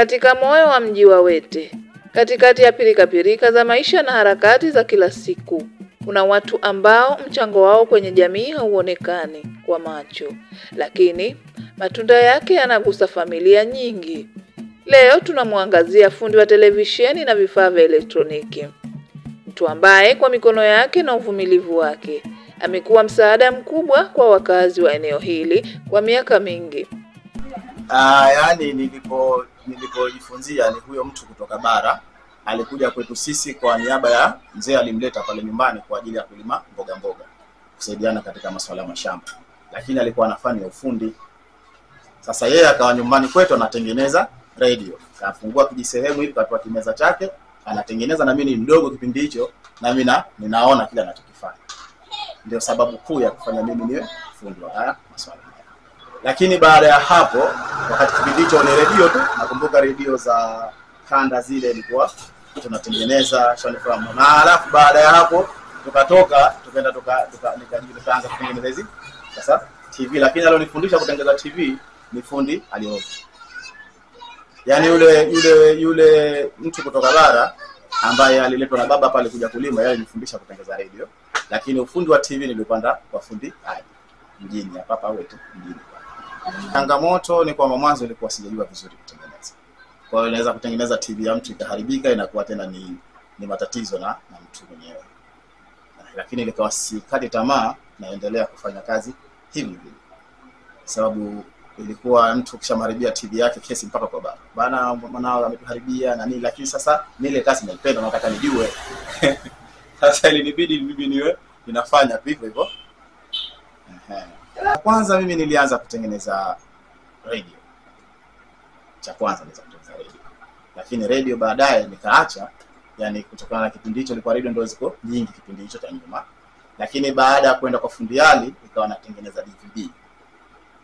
Katika moyo wa mji wa Wete, katikati ya pirika za maisha na harakati za kila siku, kuna watu ambao mchango wao kwenye jamii hauonekani kwa macho, lakini matunda yake yanagusa familia nyingi. Leo tunamwangazia fundi wa televisheni na vifaa vya elektroniki, mtu ambaye kwa mikono yake na uvumilivu wake amekuwa msaada mkubwa kwa wakazi wa eneo hili kwa miaka mingi. Yani nilipojifunzia ni huyo mtu kutoka bara alikuja kwetu sisi kwa niaba ya mzee, alimleta pale nyumbani kwa ajili ya kulima mboga kusaidiana katika masuala ya mashamba, lakini alikuwa anafanya ufundi. Sasa yeye akawa nyumbani kwetu anatengeneza radio, akafungua kijisehemu hivi katoa kimeza chake anatengeneza, na mimi ni mdogo kipindi hicho na mimi ninaona kile anachokifanya. Ndio sababu kuu ya kufanya mimi niwe fundi wa haya masuala. Lakini baada ya hapo, wakati kipindi hicho ni radio tu, nakumbuka radio za kanda zile ilikuwa tunatengeneza shanifahamu. Na alafu baada ya hapo tukaenda nikaanza kutengeneza hizi sasa TV, lakini alionifundisha kutengeneza TV ni fundi aliyoje. Yaani yule mtu kutoka bara ambaye aliletwa na baba pale kuja kulima, yeye alinifundisha kutengeneza radio, lakini ufundi wa TV nilipanda kwa fundi mjini hapa wetu mjini. Changamoto ni kwamba mwanzo nilikuwa sijajua vizuri kutengeneza. Kwa hiyo inaweza kutengeneza TV ya mtu ikaharibika, inakuwa tena ni matatizo na mtu mwenyewe. Lakini nilikuwa sikati tamaa, naendelea kufanya kazi hivi. Sababu ilikuwa mtu kishamharibia TV yake kesi mpaka kwa baba. Bana mwanao ametuharibia na nini, lakini sasa ile kazi naipenda, nataka nijue. Sasa ilinibidi mimi niwe ninafanya hivyo hivyo. Kwanza mimi nilianza kutengeneza radio. Cha kwanza nilianza kutengeneza radio. Lakini radio baadaye nikaacha, yani kutokana na kipindi hicho ilikuwa radio ndio ziko nyingi kipindi hicho cha nyuma. Lakini baada ya kwenda kwa fundiali nikawa natengeneza DVD.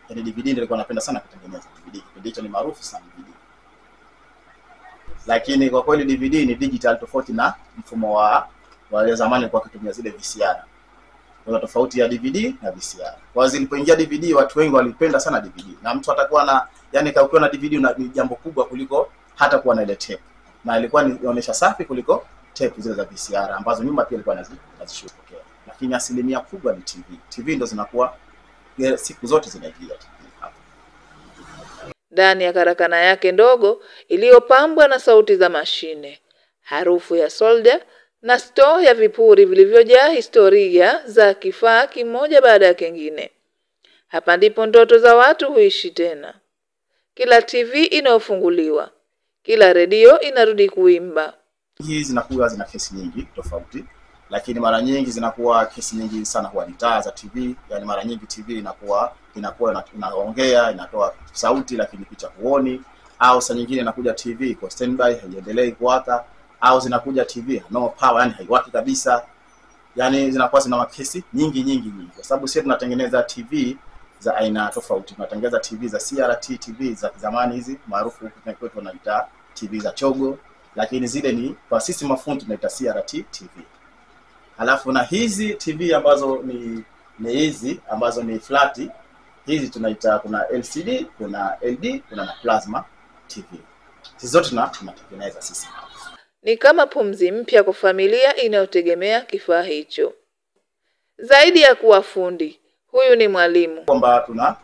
Yani DVD nilikuwa napenda sana kutengeneza DVD. Kipindi hicho ni maarufu sana DVD. Lakini kwa kweli DVD ni digital tofauti na mfumo wa wale zamani kwa kutumia zile VCR. Kuna tofauti ya DVD na VCR. Kwa zilipoingia DVD watu wengi walipenda sana DVD. Na mtu atakuwa na yani ukiwa na DVD ni jambo kubwa kuliko hata kuwa na ile tape. Na ilikuwa inaonyesha safi kuliko tape zile za VCR ambazo nyuma pia ilikuwa nazishoot. Lakini asilimia kubwa ni TV. TV ndo zinakuwa siku zote zinaingia TV hapo. Ndani ya karakana yake ndogo iliyopambwa na sauti za mashine, harufu ya solder na store ya vipuri vilivyojaa historia za kifaa kimoja baada ya kingine. Hapa ndipo ndoto za watu huishi tena. Kila TV inayofunguliwa, kila radio inarudi kuimba. Hizi zinakuwa zina kesi nyingi tofauti, lakini mara nyingi zinakuwa kesi nyingi sana huwa ni taa za TV. Yani mara nyingi TV inakuwa inaongea, inatoa sauti lakini picha huoni, au saa nyingine inakuja TV kwa standby haiendelei kuwaka, au zinakuja TV no power, yani haiwaki kabisa. Yani zinakuwa zina kesi nyingi kwa sababu sisi tunatengeneza TV za aina tofauti. Tunatengeneza TV za CRT, TV za zamani hizi maarufu huko kwetu wanaita TV za chogo, lakini zile ni kwa sisi mafundi tunaita CRT TV. Halafu na hizi TV ambazo ni hizi ambazo ni flat, hizi tunaita kuna LCD, kuna LED, kuna na plasma TV. Hizi zote tunatengeneza sisi. Ni kama pumzi mpya kwa familia inayotegemea kifaa hicho. Zaidi ya kuwa fundi, huyu ni mwalimu. Kwamba tuna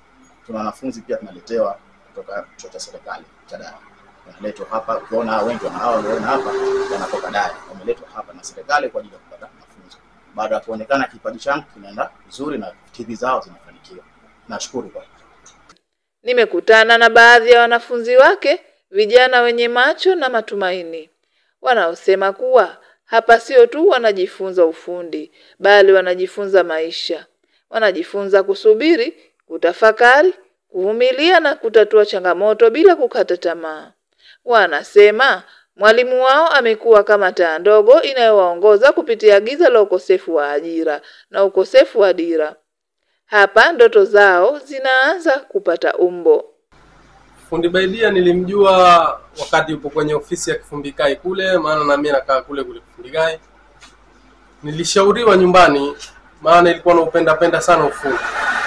wanafunzi pia tunaletewa kutoka chuo cha serikali cha Dar. Wanaletwa hapa, ukiona wengi wanaona hapa wanatoka Dar. Wameletwa hapa na serikali kwa ajili ya kupata mafunzo. Baada ya kuonekana kipaji changu kinaenda vizuri na TV zao zinafanikiwa. Nashukuru kwa hilo. Nimekutana na baadhi ya wanafunzi wake, vijana wenye macho na matumaini, wanaosema kuwa hapa sio tu wanajifunza ufundi, bali wanajifunza maisha. Wanajifunza kusubiri, kutafakari, kuvumilia na kutatua changamoto bila kukata tamaa. Wanasema mwalimu wao amekuwa kama taa ndogo inayowaongoza kupitia giza la ukosefu wa ajira na ukosefu wa dira. Hapa ndoto zao zinaanza kupata umbo. Fundi Baidia nilimjua wakati yupo kwenye ofisi ya Kifumbikai kule, maana na mimi nakaa kule Kifumbikai. Nilishauriwa nyumbani, maana ilikuwa naupenda sana ufundi.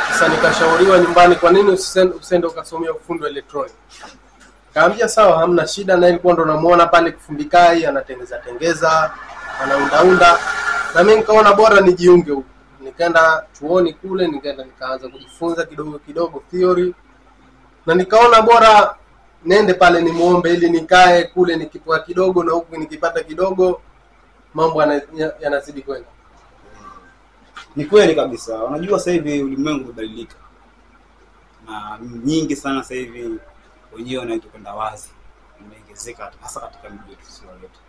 Sasa nikashauriwa nyumbani, kwa nini usende ukasomea ufundi wa electronic? Kaambia sawa, hamna shida. Na ilikuwa ndo namuona pale Kifumbikai tengeza, anaunda. Na mimi nikaona bora nijiunge huko. Nikaenda chuoni kule, nikaanza kujifunza kidogo theory. Na nikaona bora nende pale nimuombe ili nikae kule nikipoa kidogo na huku nikipata kidogo mambo yanazidi kwenda. Ni kweli kabisa. Unajua sasa hivi ulimwengu umebadilika. Na nyingi sana sasa hivi wenyewe wanaitupenda wazi. Imeongezeka hasa katika mji wetu sio wetu.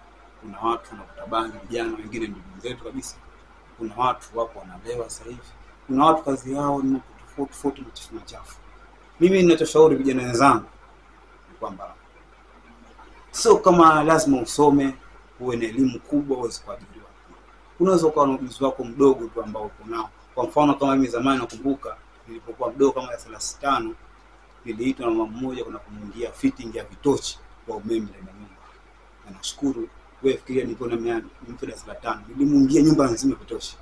Kuna watu wanakuta bangi, vijana wengine ndugu zetu kabisa. Kuna watu wapo wanalewa sasa hivi. Kuna watu kazi yao ni tofauti na chafu. Mimi ninachoshauri vijana wenzangu ni kwamba sio kama lazima usome uwe na elimu kubwa uweze kuajiriwa. Unaweza kuwa na ujuzi wako mdogo tu ambao uko nao. Kwa mfano kama mimi zamani nakumbuka nilipokuwa mdogo kama ya 35 niliitwa na mama mmoja kuna kumuingia fitting ya vitochi kwa umeme ndani ya nyumba. Na nashukuru wewe fikiria niko na mtu wa 35 nilimuingia nyumba nzima vitochi.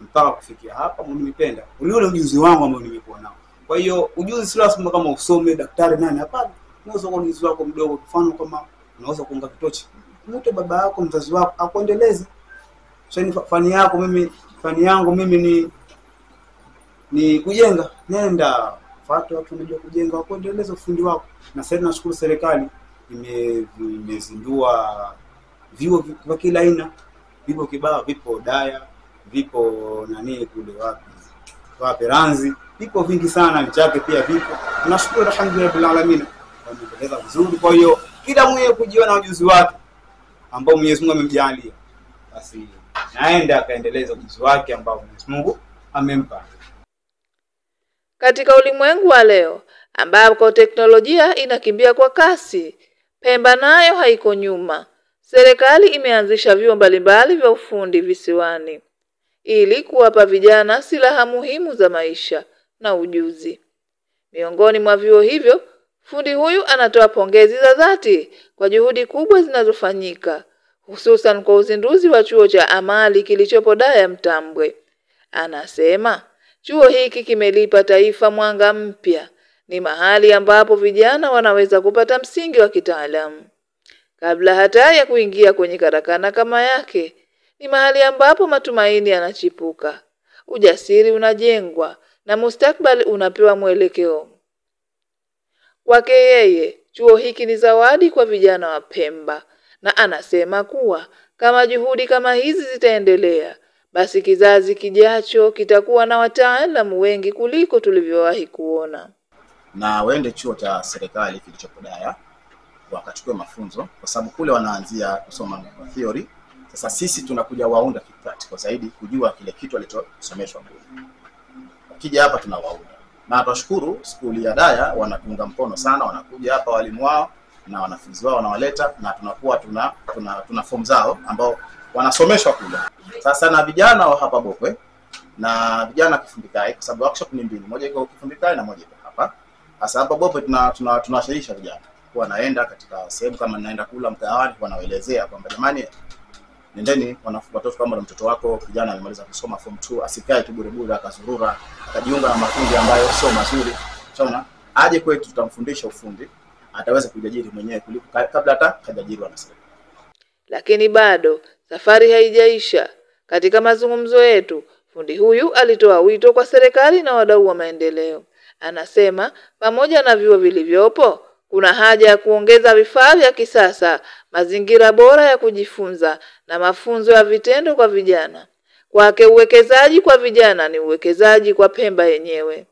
Mpaka kufikia hapa mmenipenda. Ule ujuzi wangu ambao nimekuwa nao. Kwa hiyo ujuzi si lazima kama usome daktari nani hapana. Unaweza kuwa ujuzi wako mdogo, mfano kama unaweza kuunga vitochi. Mwite baba yako mzazi wako akuendeleze. Fani yangu mimi ni kujenga. Nenda fuata watu wanajua kujenga wakuendeleza ufundi wako. Na sasa nashukuru serikali imezindua vyuo vya kila aina. Vipo Kibaha, vipo Daya, vipo kule wapi Ranzi. Vipo vingi sana, Chake pia vipo. Tunashukuru alhamdulillah alamin. Wameendeleza vizuri. Kwa hiyo kila mmoja kujiona ujuzi wake ambao Mwenyezi Mungu amemjalia. Basi naenda akaendeleza ujuzi wake ambao Mwenyezi Mungu amempa. Katika ulimwengu wa leo ambapo teknolojia inakimbia kwa kasi, Pemba nayo haiko nyuma. Serikali imeanzisha vyuo mbalimbali vya ufundi visiwani ili kuwapa vijana silaha muhimu za maisha na ujuzi. Miongoni mwa vyuo hivyo, fundi huyu anatoa pongezi za dhati kwa juhudi kubwa zinazofanyika, hususan kwa uzinduzi wa chuo cha amali kilichopo Daya Mtambwe. Anasema, chuo hiki kimelipa taifa mwanga mpya. Ni mahali ambapo vijana wanaweza kupata msingi wa kitaalamu. Kabla hata ya kuingia kwenye karakana kama yake, ni mahali ambapo matumaini yanachipuka. Ujasiri unajengwa na mustakbali unapewa mwelekeo. Kwake yeye, chuo hiki ni zawadi kwa vijana wa Pemba, na anasema kuwa kama juhudi kama hizi zitaendelea, basi kizazi kijacho kitakuwa na wataalamu wengi kuliko tulivyowahi kuona. Na waende chuo cha serikali kilichopo Daya wakachukua mafunzo, kwa sababu kule wanaanzia kusoma theory. Sasa sisi tunakuja waunda practical zaidi kujua kile kitu alichosomeshwa kule. Wakija hapa tunawaunda. Na tunashukuru skuli ya Daya wanatunga mkono sana, wanakuja hapa walimu wao na wanafunzi wao wanawaleta, na tunakuwa tuna form zao ambao wanasomeshwa kule. Sasa na vijana wa hapa Bokwe na vijana Kifumbikai, kwa sababu workshop ni mbili, moja iko Kifumbikai na moja iko hapa. Sasa hapa Bokwe tunawashawishi vijana wanaenda katika sehemu kama naenda kula mkahawani, wanaelezea kwamba jamani, nendeni watoto kama mtoto wako kijana amemaliza kusoma form 2 asikae tu bure akazurura akajiunga na makundi ambayo sio mazuri. Unaona, aje kwetu tutamfundisha ufundi, ataweza kujiajiri mwenyewe kuliko kabla hata hajaajiriwa na serikali. Lakini bado safari haijaisha. Katika mazungumzo yetu, fundi huyu alitoa wito kwa serikali na wadau wa maendeleo. Anasema pamoja na vyuo vilivyopo, kuna haja ya kuongeza vifaa vya kisasa, mazingira bora ya kujifunza na mafunzo ya vitendo kwa vijana. Kwake uwekezaji kwa vijana ni uwekezaji kwa Pemba yenyewe.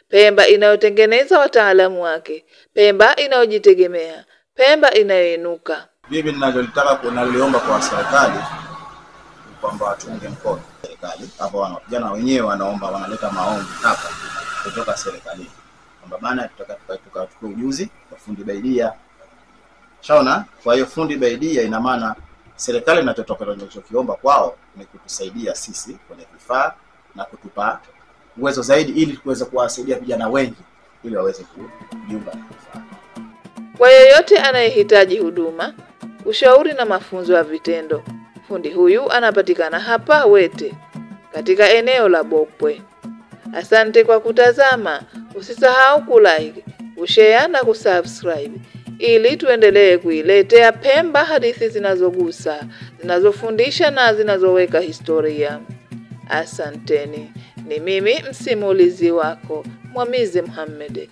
Pemba inayotengeneza wataalamu wake, Pemba inayojitegemea, Pemba inayoinuka. Mimi ninalotaka kunaliomba kwa serikali kwamba watunge mkono serikali. Hapo vijana wenyewe wanaleta maombi hapa kutoka serikali. Kwamba bana tutaka ujuzi wa fundi baidia. Shaona, kwa hiyo fundi baidia ina maana serikali inachokiomba kwao ni kutusaidia sisi kwenye vifaa na kutupa uwezo zaidi ili tuweze kuwasaidia vijana wengi ili waweze kujiunga na vifaa. Kwa yeyote anayehitaji huduma, ushauri na mafunzo ya vitendo, fundi huyu anapatikana hapa Wete katika eneo la Bokwe. Asante kwa kutazama. Usisahau kulike, kushare na kusubscribe ili tuendelee kuiletea Pemba hadithi zinazogusa, zinazofundisha na zinazoweka historia. Asanteni. Ni mimi msimulizi wako Mwamizi Muhammad.